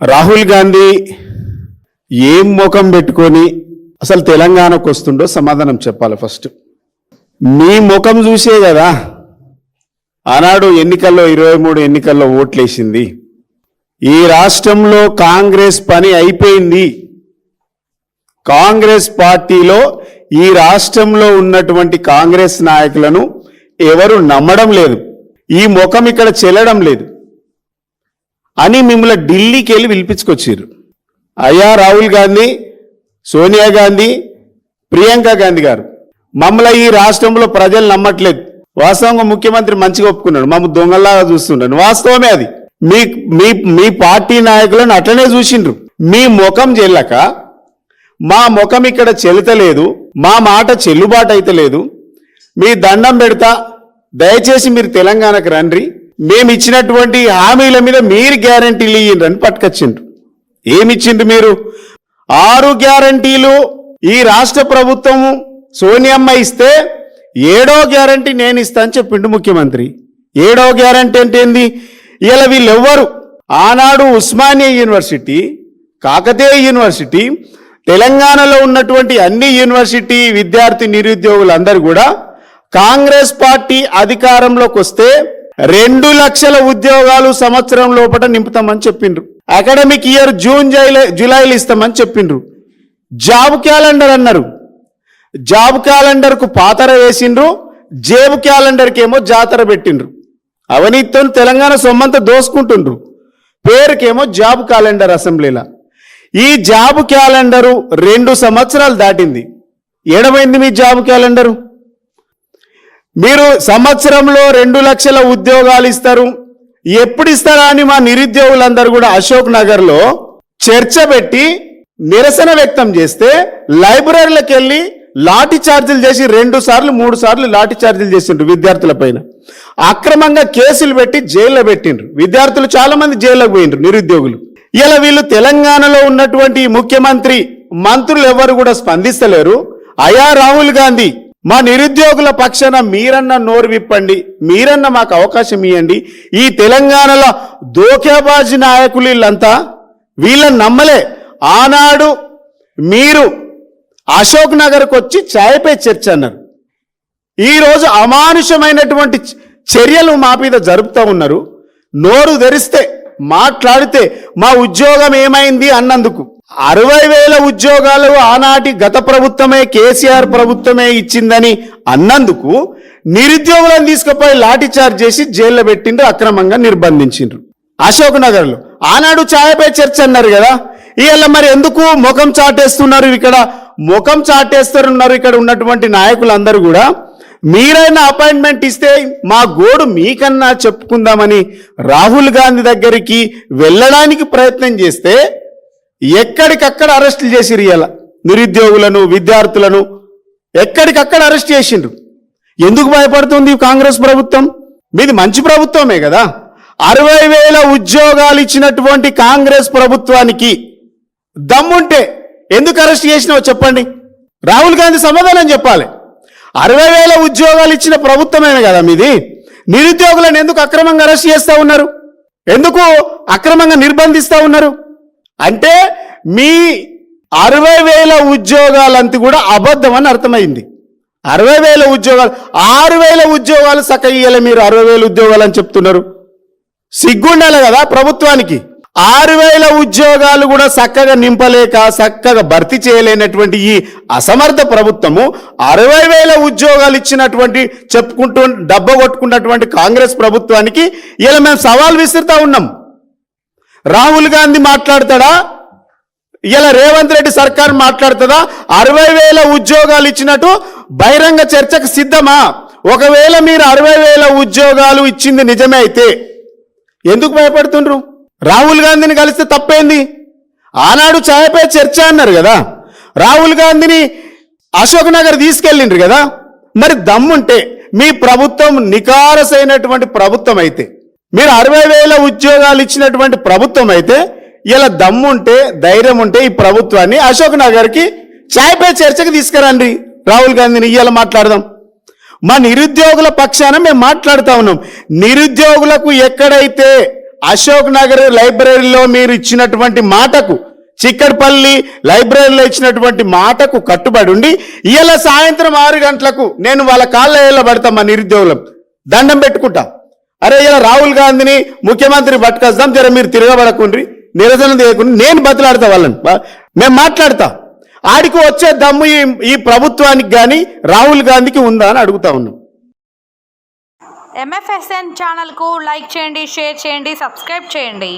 రాహుల్ గాంధీ ఏం ముఖం పెట్టుకొని అసలు తెలంగాణకు వస్తుండో సమాధానం చెప్పాలి. ఫస్ట్ మీ ముఖం చూసే కదా ఆనాడు ఎన్నికల్లో 23 ఎన్నికల్లో ఓట్లేసింది. ఈ రాష్ట్రంలో కాంగ్రెస్ పని అయిపోయింది. కాంగ్రెస్ పార్టీలో ఈ రాష్ట్రంలో ఉన్నటువంటి కాంగ్రెస్ నాయకులను ఎవరు నమ్మడం లేదు, ఈ ముఖం ఇక్కడ చెల్లడం లేదు అని మిమ్మల్ని ఢిల్లీకి వెళ్ళి పిలిపించుకొచ్చారు. అయ్యా రాహుల్ గాంధీ, సోనియా గాంధీ, ప్రియాంక గాంధీ గారు, మమ్మల్ని ఈ రాష్ట్రంలో ప్రజలు నమ్మట్లేదు. వాస్తవంగా ముఖ్యమంత్రి మంచిగా ఒప్పుకున్నాడు, మమ్మల్ని దొంగల్లాగా చూస్తున్నాడు. వాస్తవమే అది. మీ పార్టీ నాయకులను అట్లనే చూసిండ్రు. మీ ముఖం చెల్లక మా ముఖం ఇక్కడ చెల్లుతలేదు, మా మాట చెల్లుబాటు అయితే లేదు, మీ దండం పెడతా, దయచేసి మీరు తెలంగాణకు రండి, మేము ఇచ్చినటువంటి హామీల మీద మీరు గ్యారంటీలు ఇయ్యండి పట్టుకొచ్చిండ్రు. ఏమిచ్చిండ్రు మీరు? 6 గ్యారంటీలు ఈ రాష్ట్ర ప్రభుత్వం సోనియమ్మ ఇస్తే 7వ గ్యారంటీ నేను ఇస్తా అని చెప్పిండు ముఖ్యమంత్రి. 7వ గ్యారంటీ అంటే ఏంది? ఇలా వీళ్ళెవ్వరు ఆనాడు ఉస్మానియా యూనివర్సిటీ, కాకతీయ యూనివర్సిటీ, తెలంగాణలో ఉన్నటువంటి అన్ని యూనివర్సిటీ విద్యార్థి నిరుద్యోగులందరూ కూడా కాంగ్రెస్ పార్టీ అధికారంలోకి వస్తే 2 లక్షల ఉద్యోగాలు సంవత్సరం లోపల నింపుతామని చెప్పిండ్రు. అకాడమిక్ ఇయర్ జూలైలో ఇస్తామని చెప్పిండ్రు. జాబ్ క్యాలెండర్ అన్నారు. జాబ్ క్యాలెండర్కు పాతర వేసిండ్రు, జేబు క్యాలెండర్కి ఏమో జాతర పెట్టిండ్రు. అవినీతితో తెలంగాణ సొమ్మంతా దోసుకుంటుండ్రు. పేరుకేమో జాబ్ క్యాలెండర్ అసెంబ్లీలో. ఈ జాబ్ క్యాలెండరు 2 సంవత్సరాలు దాటింది. ఏడమైంది మీ జాబ్ క్యాలెండరు? మీరు సంవత్సరంలో 2 లక్షల ఉద్యోగాలు ఇస్తారు, ఎప్పుడు ఇస్తారా అని మా నిరుద్యోగులందరూ కూడా అశోక్ నగర్లో చర్చ పెట్టి నిరసన వ్యక్తం చేస్తే లైబ్రరీలకు వెళ్ళి లాఠీ చార్జీలు చేసి 2 సార్లు 3 సార్లు లాఠీ చార్జీలు చేసిండ్రు విద్యార్థుల పైన. అక్రమంగా కేసులు పెట్టి జైల్లో పెట్టిండ్రు. విద్యార్థులు చాలా మంది జైల్లోకి పోయిండ్రు నిరుద్యోగులు. ఇలా వీళ్ళు తెలంగాణలో ఉన్నటువంటి ముఖ్యమంత్రి, మంత్రులు ఎవరు కూడా స్పందిస్తలేరు. అయా రాహుల్ గాంధీ, మా నిరుద్యోగుల పక్షాన మీరన్న నోరు విప్పండి, మీరన్న మాకు అవకాశం ఇవ్వండి. ఈ తెలంగాణలో దోకేబాజీ నాయకులు వీళ్ళంతా, వీళ్ళని నమ్మలే. ఆనాడు మీరు అశోక్ నగర్కి వచ్చి ఛాయ్పై చర్చ అన్నారు. ఈరోజు అమానుషమైనటువంటి చర్యలు మా మీద జరుపుతూ ఉన్నారు. నోరు తెరిస్తే మాట్లాడితే మా ఉద్యోగం ఏమైంది అన్నందుకు 60,000 ఉద్యోగాలు ఆనాటి గత ప్రభుత్వమే, కేసీఆర్ ప్రభుత్వమే ఇచ్చిందని అన్నందుకు నిరుద్యోగులను తీసుకుపోయి లాఠీ చార్జ్ చేసి జైల్లో పెట్టిండ్రు, అక్రమంగా నిర్బంధించిండ్రు అశోక్ నగర్లో. ఆనాడు ఛాయపై చర్చ అన్నారు కదా, ఇవాళ మరి ఎందుకు ముఖం చాటేస్తున్నారు? ఇక్కడ ముఖం చాటేస్తున్నారు ఇక్కడ ఉన్నటువంటి నాయకులందరూ కూడా. మీరైనా అపాయింట్మెంట్ ఇస్తే మా గోడు మీకన్నా చెప్పుకుందామని రాహుల్ గాంధీ దగ్గరికి వెళ్ళడానికి ప్రయత్నం చేస్తే ఎక్కడికక్కడ అరెస్టులు చేసిరు. ఇవాళ నిరుద్యోగులను, విద్యార్థులను ఎక్కడికక్కడ అరెస్ట్ చేసిండ్రు. ఎందుకు భయపడుతుంది కాంగ్రెస్ ప్రభుత్వం? మీది మంచి ప్రభుత్వమే కదా. 60,000 ఉద్యోగాలు ఇచ్చినటువంటి కాంగ్రెస్ ప్రభుత్వానికి దమ్ముంటే ఎందుకు అరెస్ట్ చేసినావో చెప్పండి. రాహుల్ గాంధీ సమాధానం చెప్పాలి. 60,000 ఉద్యోగాలు ఇచ్చిన ప్రభుత్వమే కదా మీది. నిరుద్యోగులను ఎందుకు అక్రమంగా అరెస్ట్ చేస్తూ ఉన్నారు? ఎందుకు అక్రమంగా నిర్బంధిస్తూ ఉన్నారు? అంటే మీ 60,000 ఉద్యోగాలంతా కూడా అబద్ధం అని అర్థమైంది. 60,000 ఉద్యోగాలు, 6,000 ఉద్యోగాలు సక్కయ్యాలి. మీరు 60,000 ఉద్యోగాలు అని చెప్తున్నారు. సిగ్గుండాలి కదా ప్రభుత్వానికి. 6,000 ఉద్యోగాలు కూడా చక్కగా నింపలేక, చక్కగా భర్తీ చేయలేనటువంటి ఈ అసమర్థ ప్రభుత్వము 60,000 ఉద్యోగాలు ఇచ్చినటువంటి చెప్పుకుంటూ డబ్బ కొట్టుకున్నటువంటి కాంగ్రెస్ ప్రభుత్వానికి ఇలా మేము సవాల్ విసురుతా ఉన్నాం. రాహుల్ గాంధీ మాట్లాడతాడా? ఇలా రేవంత్ రెడ్డి సర్కార్ మాట్లాడుతుందా? 60,000 ఉద్యోగాలు ఇచ్చినట్టు బహిరంగ చర్చకు సిద్ధమా? ఒకవేళ మీరు 60,000 ఉద్యోగాలు ఇచ్చింది నిజమే అయితే ఎందుకు భయపడుతుండ్రు? రాహుల్ గాంధీని కలిస్తే తప్పేంది? ఆనాడు ఛాయపై చర్చ అన్నారు కదా, రాహుల్ గాంధీని అశోక్ నగర్ తీసుకెళ్ళిండ్రు కదా. మరి దమ్ముంటే మీ ప్రభుత్వం నికారసైనటువంటి ప్రభుత్వం అయితే, మీరు 60,000 ఉద్యోగాలు ఇచ్చినటువంటి ప్రభుత్వం అయితే, ఇలా దమ్ముంటే, ధైర్యం ఉంటే ఈ ప్రభుత్వాన్ని అశోక్ నగర్కి ఛాయ్పై చర్చకు తీసుకురండి. రాహుల్ గాంధీని ఇవాళ మాట్లాడదాం. మా నిరుద్యోగుల పక్షాన మేము మాట్లాడుతూ ఉన్నాం. నిరుద్యోగులకు ఎక్కడైతే అశోక్ నగర్ లైబ్రరీలో మీరు ఇచ్చినటువంటి మాటకు, చిక్కడపల్లి లైబ్రరీలో ఇచ్చినటువంటి మాటకు కట్టుబడి ఉండి ఇవాళ సాయంత్రం 6 గంటలకు నేను వాళ్ళ కాళ్ళ పడతాం మా నిరుద్యోగులం, దండం పెట్టుకుంటా. అరే ఇలా రాహుల్ గాంధీని ముఖ్యమంత్రి పట్టుకొస్తాం, జర మీరు తిరగబడకుండ్రి, నిరసన చేయకుండా నేను బతిలాడతా వాళ్ళని, మేము మాట్లాడతా. ఆడికి వచ్చే దమ్ము ఈ ప్రభుత్వానికి కానీ రాహుల్ గాంధీకి ఉందా అని అడుగుతా ఉన్నాం. MFSN ఛానల్కు లైక్ చేయండి, షేర్ చేయండి, సబ్స్క్రైబ్ చేయండి.